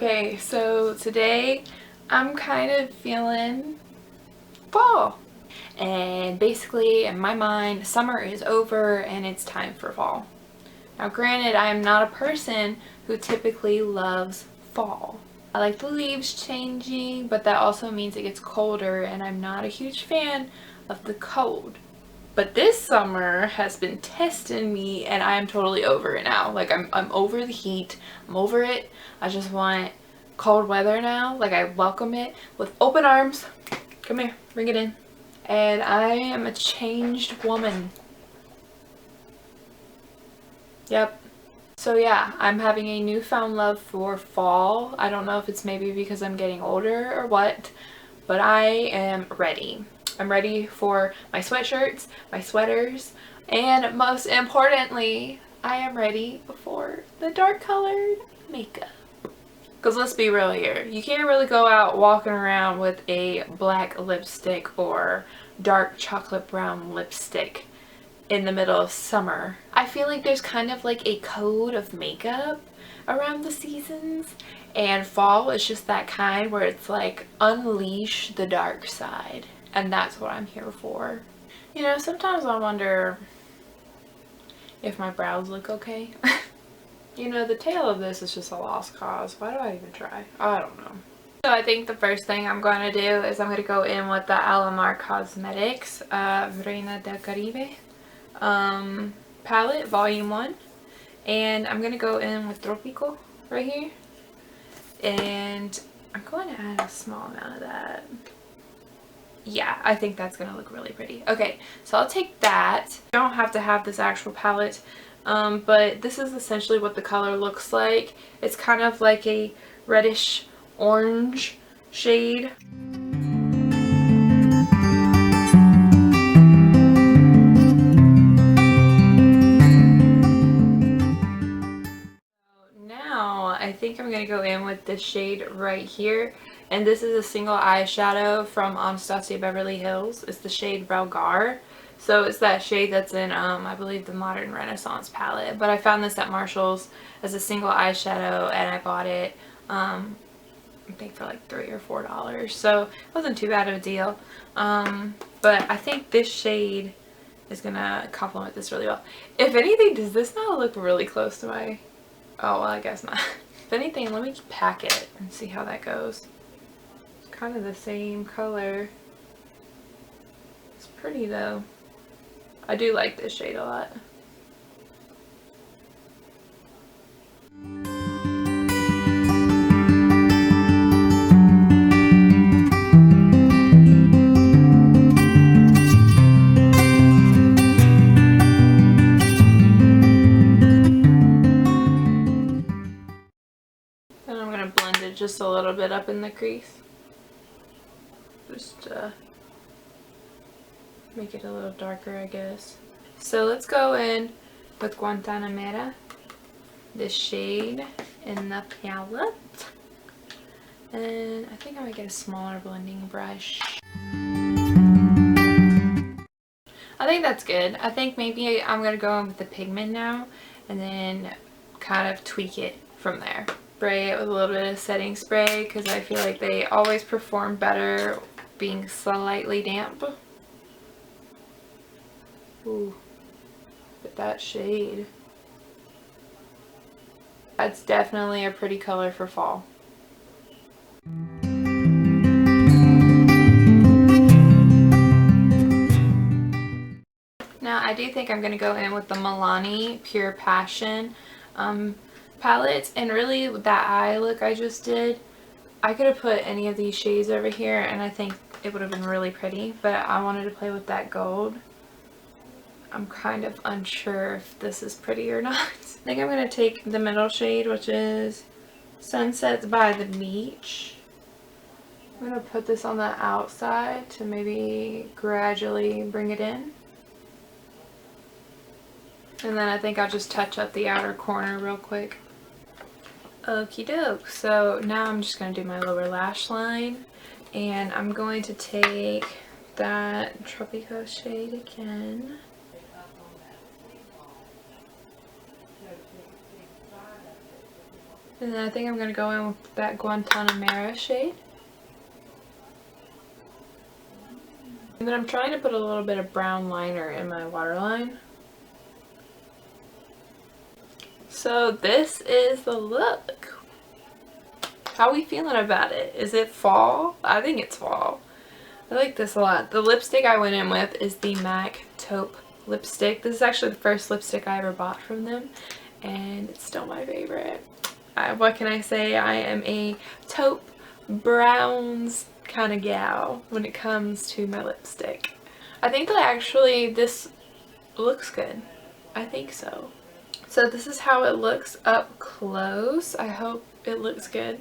Okay, so today I'm kind of feeling fall. And basically, in my mind, summer is over and it's time for fall. Now granted, I am not a person who typically loves fall. I like the leaves changing, but that also means it gets colder and I'm not a huge fan of the cold. But this summer has been testing me and I am totally over it now. Like I'm over the heat. I'm over it. I just want cold weather now. Like I welcome it with open arms. Come here, bring it in. And I am a changed woman. Yep. So yeah, I'm having a newfound love for fall. I don't know if it's maybe because I'm getting older or what, but I am ready. I'm ready for my sweatshirts, my sweaters, and most importantly, I am ready for the dark colored makeup. Because let's be real here, you can't really go out walking around with a black lipstick or dark chocolate brown lipstick in the middle of summer. I feel like there's kind of like a code of makeup around the seasons, and fall is just that kind where it's like unleash the dark side, and that's what I'm here for. You know, sometimes I wonder if my brows look okay. You know, the tail of this is just a lost cause. Why do I even try? I don't know. So I think the first thing I'm going to do is I'm going to go in with the Alamar Cosmetics Reina del Caribe palette, volume 1. And I'm going to go in with Trópico right here. And I'm going to add a small amount of that. Yeah, I think that's going to look really pretty. Okay, so I'll take that. You don't have to have this actual palette. But this is essentially what the color looks like. It's kind of like a reddish orange shade. Now I think I'm going to go in with this shade right here. And this is a single eyeshadow from Anastasia Beverly Hills. It's the shade Reglar. So it's that shade that's in, I believe, the Modern Renaissance palette. But I found this at Marshall's as a single eyeshadow, and I bought it, I think for like $3 or $4. So it wasn't too bad of a deal. But I think this shade is going to complement this really well. If anything, does this not look really close to my... Oh, well, I guess not. If anything, let me pack it and see how that goes. It's kind of the same color. It's pretty, though. I do like this shade a lot. And I'm going to blend it just a little bit up in the crease. Just make it a little darker, I guess. So let's go in with Guantanamera, this shade in the palette. And I think I might get a smaller blending brush. I think that's good. I think maybe I'm going to go in with the pigment now and then kind of tweak it from there. Spray it with a little bit of setting spray because I feel like they always perform better being slightly damp. Ooh, but that shade. That's definitely a pretty color for fall. Now I do think I'm going to go in with the Milani Pure Passion palette, and really with that eye look I just did, I could have put any of these shades over here and I think it would have been really pretty, but I wanted to play with that gold. I'm kind of unsure if this is pretty or not. I think I'm going to take the middle shade, which is Sunsets by the Beach. I'm going to put this on the outside to maybe gradually bring it in. And then I think I'll just touch up the outer corner real quick. Okie doke. So now I'm just going to do my lower lash line. And I'm going to take that Trópico shade again. And then I think I'm going to go in with that Guantanamera shade. And then I'm trying to put a little bit of brown liner in my waterline. So this is the look. How are we feeling about it? Is it fall? I think it's fall. I like this a lot. The lipstick I went in with is the MAC Taupe lipstick. This is actually the first lipstick I ever bought from them, and it's still my favorite. What can I say? I am a taupe browns kind of gal when it comes to my lipstick. I think that actually this looks good. I think so. So this is how it looks up close. I hope it looks good.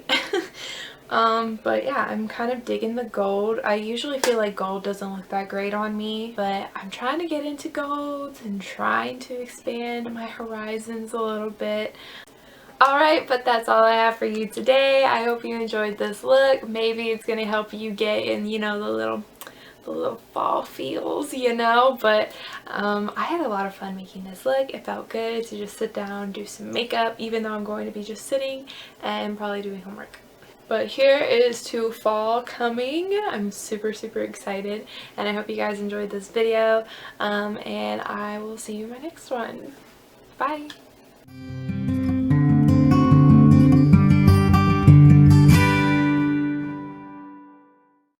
But yeah, I'm kind of digging the gold. I usually feel like gold doesn't look that great on me, but I'm trying to get into golds and trying to expand my horizons a little bit. Alright, but that's all I have for you today. I hope you enjoyed this look. Maybe it's going to help you get in, you know, the little fall feels, you know, but I had a lot of fun making this look. It felt good to just sit down, do some makeup, even though I'm going to be just sitting and probably doing homework. But here is to fall coming. I'm super excited, and I hope you guys enjoyed this video, and I will see you in my next one. Bye!